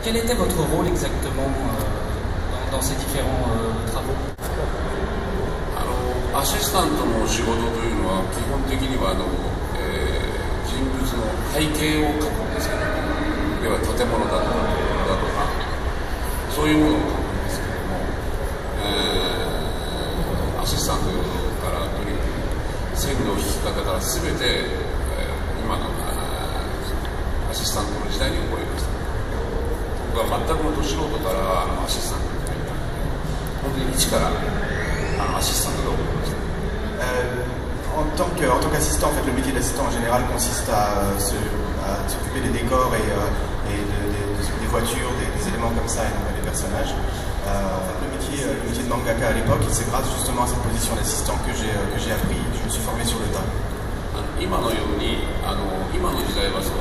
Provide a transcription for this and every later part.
quel était votre rôle exactement dans ces différents travaux? アシスタントの仕事というのは基本的には人物の背景を描くんですけども、要は建物だとかそういうものを描くんですけども、アシスタントからとにかく線の引き方から全て、今のアシスタントの時代に覚えました。僕は全くのど素人からアシスタントになったので、本当に一からアシスタントで覚えました。En tant qu'assistant, en fait, le métier d'assistant en général consiste à s'occuper des décors et des voitures, des éléments comme ça et non pas des personnages. En fait, le métier de mangaka à l'époque, c'est grâce justement à cette position d'assistant que j'ai appris, je me suis formé sur le tas. 今のように今の時代はその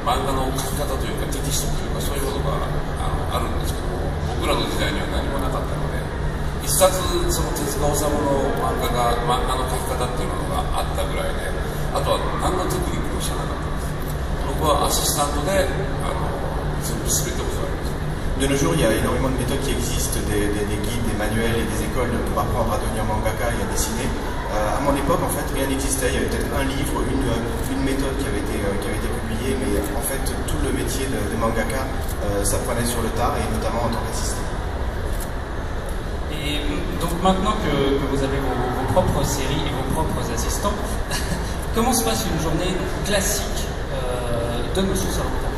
漫画の描き方というかテキストというかそういうものがあるんですけども、僕らの時代には何もなかったので、一冊その手塚治虫の漫画の描き方っていうものがあったぐらいで、あとは何のテクニックも知らなかったんです。僕はアシスタントで全部全て教わりました。De nos jours, il y a énormément de méthodes qui existent, des guides, des manuels et des écoles pour apprendre à devenir mangaka et à dessiner. À mon époque, en fait, rien n'existait. Il y avait peut-être un livre, une méthode qui avait été publiée, mais en fait, tout le métier de mangaka s'apprenait sur le tard et notamment en tant qu'assistant. Et donc maintenant que vous avez vos propres séries et vos propres assistants, comment se passe une journée classique de Monsieur Saruta?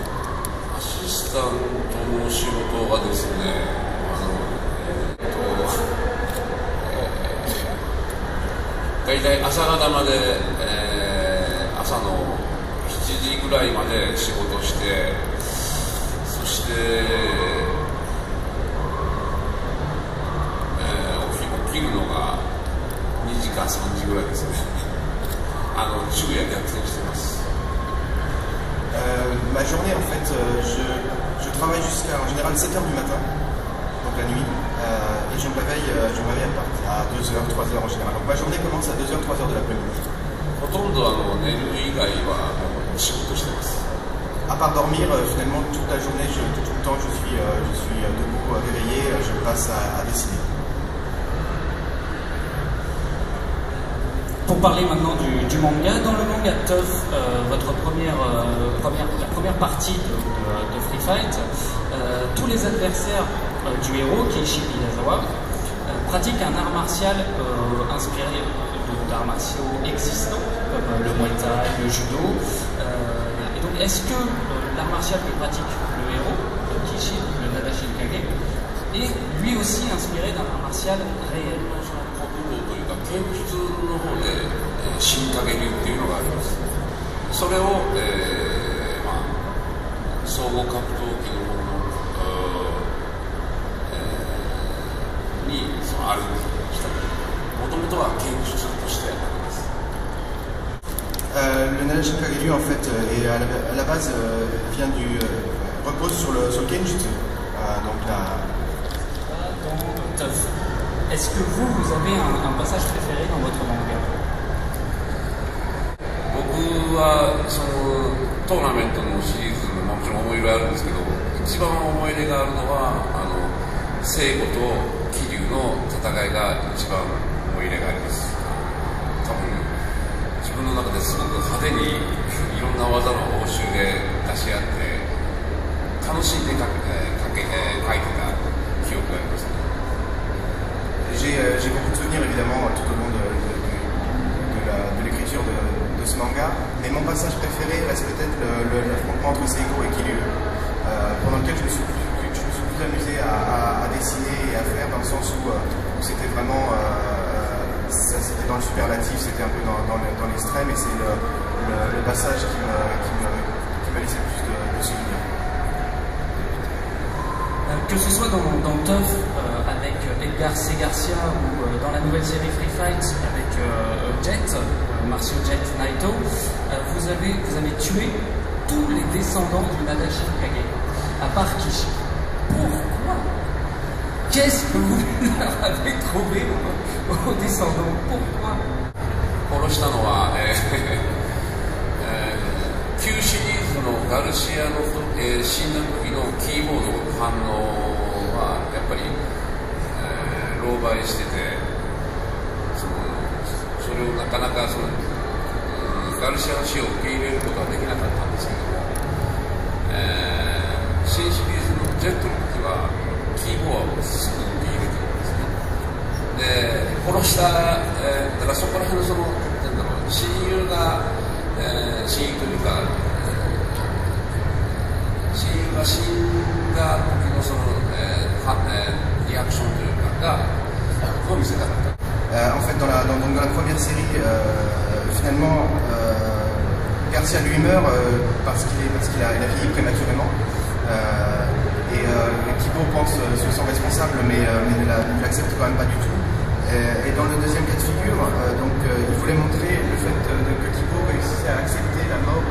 アシスタントの仕事はですね、大体朝方まで、朝の7時ぐらいまで仕事して、そして、起きるのが2時か3時ぐらいですね。昼夜逆転してます。Ma journée, en fait, je travaille jusqu'à en général 7h du matin, donc la nuit, et je me réveille à 2h, 3h en général. Donc ma journée commence à 2h, 3h de l'après-midi. ほとんど寝る以外は仕事してます。À part dormir, finalement, toute la journée, tout le temps, je suis debout, réveillé, je passe à dessiner. Pour parler maintenant du manga, dans le manga Tough, la première partie de Free Fight, tous les adversaires du héros, Keiichi Minazawa, pratiquent un art martial inspiré d'arts martiaux existants, comme le Muay Thai, le Judo. Et donc, est-ce que l'art martial que pratique le héros, Keiichi, le Nada Shinkage, est lui aussi inspiré d'un art martial réel? 剣術の方で新影流っていうのがあります。それを、総合格闘技の方の、にあるしたもともとは剣術としてあります。Le Nada Shinkage Ryu en fait est à la base repose sur le Kenjutsu. Donc Est-ce que vous avez un passage préféré dans votre manga? 僕はそのトーナメントのシリーズももちろん思い入れあるんですけど、一番思い入れがあるのは聖子と桐生の戦いが一番思い入れがあります。多分自分の中ですごく派手にいろんな技の応酬で出し合って楽しんで書いてた記憶がありますね。J'ai beaucoup de souvenirs évidemment tout au long de l'écriture de ce manga, mais mon passage préféré reste peut-être l'affrontement entre Seiko et Kiryu, pendant lequel je me suis plus amusé à dessiner et à faire, dans le sens où c'était vraiment c'était dans le superlatif, c'était un peu dans l'extrême, et c'est le passage qui m'a laissé le plus de souvenirs. Que ce soit dans Tough avec Edgar C. Garcia ou dans la nouvelle série Free Fight avec Jet, Marcio Jet Naito, vous avez tué tous les descendants du Nada Shinkage, à part Kishi. Pourquoi? Qu'est-ce que vous leur avez trouvé aux descendants? Pourquoi? 殺したのは、旧シリーズのガルシアの死んだ時のキーボードを反応はやっぱり、狼狽してて、それをなかなかガルシアの死を受け入れることはできなかったんですけども、新シリーズのジェットの時はキーボーはすぐ受け入れてるんですね。で殺した、だからそこら辺のなんだろう、親友が、親友というか、親友が死んだ時のリアクションというかを見せたかった。En fait, dans la première série, finalement, Garcia lui meurt parce qu'il a vieilli prématurément. Kibo pense se sent responsable, mais ne l'accepte quand même pas du tout. Et dans le deuxième cas de figure, il voulait montrer le fait que Kibo réussissait à accepter la mort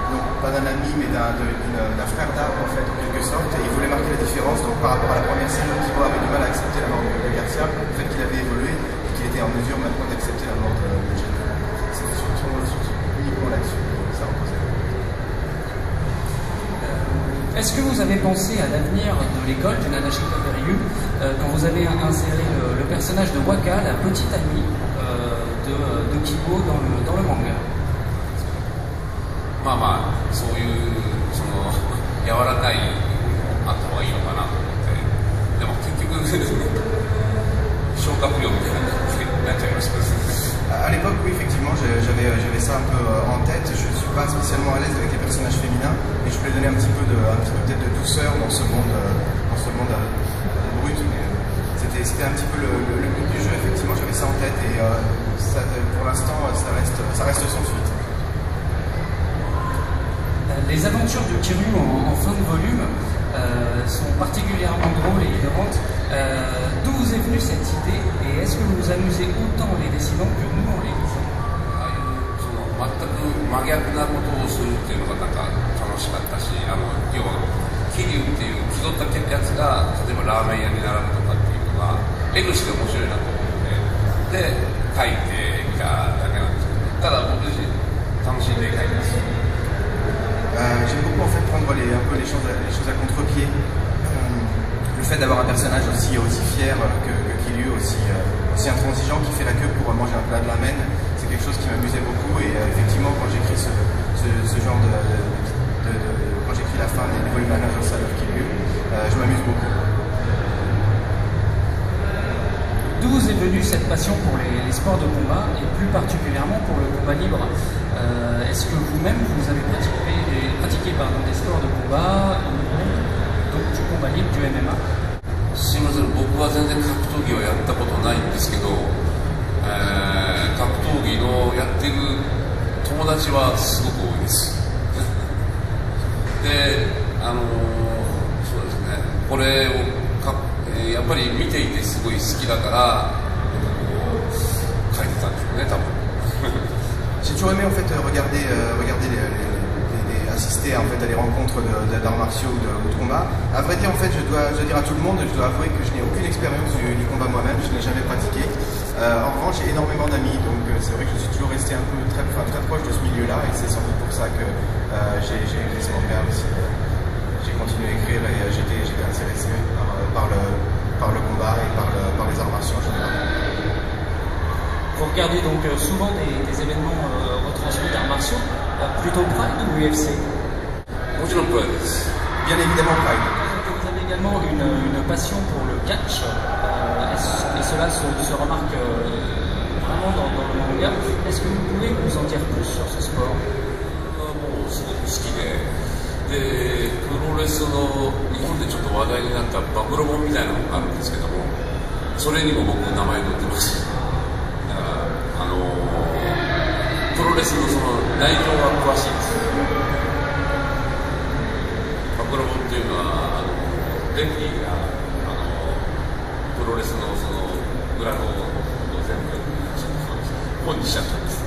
non pas d'un ami, mais d'un frère d'armes en fait, en quelque sorte. Et il voulait marquer la différence. Donc par rapport à la première série, Kibo avait du mal à accepter la mort de Garcia, le fait qu'il avait évolué et qu'il était en mesure maintenant d'accepter la mort de Jen. C'est surtout uniquement là-dessus que ça reposait. Est-ce que vous avez pensé à l'avenir de l'école du Nanashita Beryu quand vous avez inséré le personnage de Waka, la petite amie de Kibo dans le manga? まあまあそういう柔らかいあった方がいいのかなと思って、でも結局消化不良みたいな感じになっちゃいました。À l'époque, oui, effectivement, j'avais ça un peu en tête. Je ne suis pas spécialement à l'aise avec les personnages féminins, et je voulais donner un petit peu peut-être de douceur dans ce monde brut. Mais c'était un petit peu le but du jeu. Effectivement, j'avais ça en tête, et ça, pour l'instant, ça reste sans suite. Les aventures de Kiryu en fin de volume sont particulièrement drôles et innovantes. D'où vous est venue cette idée, et est-ce que vous vous amusez autant en les dessinant que nous en les lisant? 全く真逆なことをするっていうのがなんか楽しかったし、要は桐生っていう気取ったやつが例えばラーメン屋に並ぶとかっていうのが絵として面白いなと思ってで書いてみただけなんですけど、ただ僕自身楽しんで書いてます。J'aime beaucoup en fait prendre un peu les choses à contre-pied. Le fait d'avoir un personnage aussi fier que Kiryu, aussi intransigeant, qui fait la queue pour manger un plat de ramen, c'est quelque chose qui m'amusait beaucoup. Et effectivement, quand j'écris ce genre quand j'écris la fin des volumes Anniversary of Kiryu, je m'amuse beaucoup. D'où vous est venue cette passion pour les sports de combat, et plus particulièrement pour le combat libre? Est-ce que vous-même vous avez pratiqué des sports de combat, donc du combat libre, du MMA? すみません、僕は全然格闘技をやったことないんですけど、格闘技のやってる友達はすごく多いです。で、そうですね、これをやっぱり見ていてすごい好きだから書いてたんでしょうね、多分。J'ai toujours aimé en fait regarder assister en fait à des rencontres d'arts martiaux ou de combat. À vrai dire, en fait, je dois dire à tout le monde, je dois avouer que je n'ai aucune expérience du combat moi-même, je n'ai jamais pratiqué. En revanche, j'ai énormément d'amis, donc c'est vrai que je suis toujours resté un peu très proche de ce milieu-là, et c'est sans doute pour ça que j'ai écrit ce manga aussi. J'ai continué à écrire et j'étais intéressé par le combat et par les arts martiaux en général. Vous regardez donc souvent des événements retransmis d'arts martiaux, plutôt Pride ou UFC? Bien évidemment Pride. Vous avez également une passion pour le catch, et cela se remarque vraiment dans le manga. Est-ce que vous pouvez nous en dire plus sur ce sport? すごく好きで、プロレスの日本でちょっと話題になった暴露本みたいなのがあるんですけども、それにも僕名前載ってます。プロレスの内容は詳しいです。暴露本というのはレフリーがプロレスの裏のことを全部本にしちゃったんです。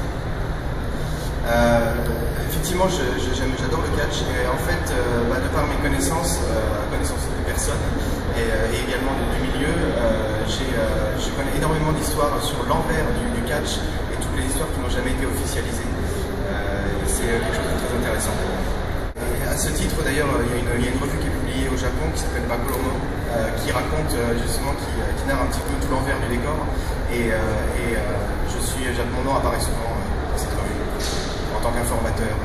Effectivement, j'adore le catch, et en fait, de par mes connaissances de personnes et également du milieu, je connais énormément d'histoires sur l'envers du catch et toutes les histoires qui n'ont jamais été officialisées. C'est quelque chose de très intéressant. Et À ce titre, d'ailleurs, il y a une revue qui est publiée au Japon qui s'appelle Bakuromo, qui raconte justement, qui narre un petit peu tout l'envers du décor. Et mon nom apparaît souvent dans cette revue en tant qu'informateur.